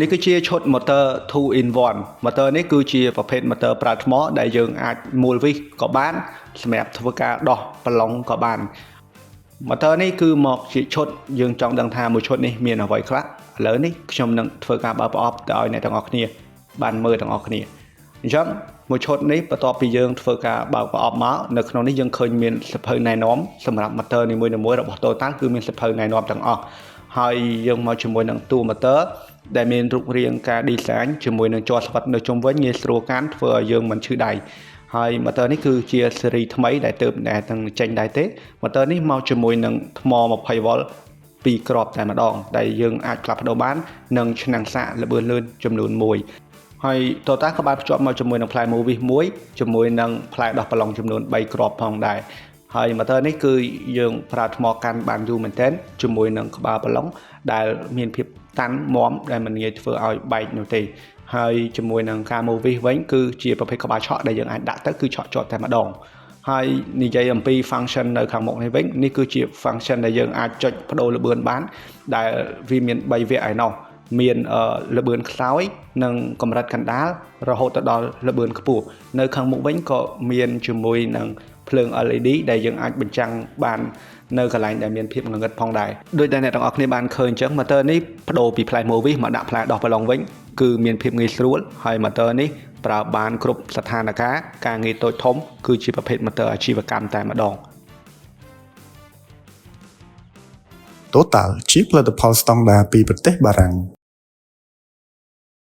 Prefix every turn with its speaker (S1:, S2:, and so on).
S1: នេះគឺជាឈុត motor 2 in 1 motor នេះគឺជាប្រភេទ motor ប្រើថ្មដែលយើងអាចមូលវិសក៏បានសម្រាប់ធ្វើការដោះប្រឡងក៏បាន motor នេះគឺមកជាឈុតយើងចង់ដឹងថាមួយឈុតនេះមានអ្វីខ្លះឥឡូវនេះខ្ញុំនឹងធ្វើការបើកប្រអប់ទៅឲ្យអ្នកទាំងអស់គ្នាបានមើលទាំងអស់គ្នាអញ្ចឹងមួយឈុតនេះបន្ទាប់ពីយើងធ្វើការបើកប្រអប់មកនៅក្នុងនេះយើងឃើញមានសៀវភៅណែនាំសម្រាប់ motor នីមួយៗរបស់ Toyota គឺមានសៀវភៅណែនាំទាំងអស់ហើយយើងមកជាមួយនឹងតួ motor ដែលមានរូបរាងការ design ជាមួយនឹងជាប់ស្វិតនៅជុំវិញងាយស្រួលកាន់ធ្វើឲ្យយើងមិនឈឺដៃហើយ motor នេះគឺជា series ថ្មីដែលទើបតែចេញដែរទេ motor នេះមកជាមួយនឹងថ្ម 20V 2គ្រាប់តែម្ដងដែលយើងអាចផ្លាស់ប្ដូរបាននិងឆ្នាំងសាកល្បឿនលឿនចំនួន1ហើយ Toyota ក៏បានភ្ជាប់មកជាមួយនឹងផ្លែ Movis មួយជាមួយនឹងផ្លែដោះប្រឡងចំនួន3គ្រាប់ផងដែរហើយ motor នេះគឺយើងប្រើថ្មកាន់បានយូរមែនទែនជាមួយនឹងក្បាលប្រឡងដែលមានភាពតាន់មាំដែលមិនងាយធ្វើឲ្យបែកនោះទេហើយជាមួយនឹងការ Movis វិញគឺជាប្រភេទក្បាលឆក់ដែលយើងអាចដាក់ទៅគឺឆក់ជាប់តែម្ដងហើយនិយាយអំពី function នៅខាងមុខនេះវិញនេះគឺជា function ដែលយើងអាចចុចបដូរល្បឿនបានដែលវាមាន3វគ្គឯណោះមានល្បឿនខ្សោយនិងកម្រិតកណ្ដាលរហូតទៅដល់ល្បឿនខ្ពស់នៅខាងមុខវិញក៏មានជាមួយនឹងភ្លើង LED ដែលយើងអាចបញ្ចាំងបាននៅកន្លែងដែលមានភាពងងឹតផងដែរដោយដែលអ្នកទាំងអស់គ្នាបានឃើញអញ្ចឹង motor នេះបដូរពីផ្លែ Movis មកដាក់ផ្លែដោះប្រឡងវិញគឺមានភាពងាយស្រួលហើយ motor នេះប្រើបានគ្រប់ស្ថានភាពការងារតូចធំគឺជាប្រភេទ motor អាជីវកម្មតែម្ដង
S2: Total ជាផលិតផលស្តង់ដារពីប្រទេសបារាំង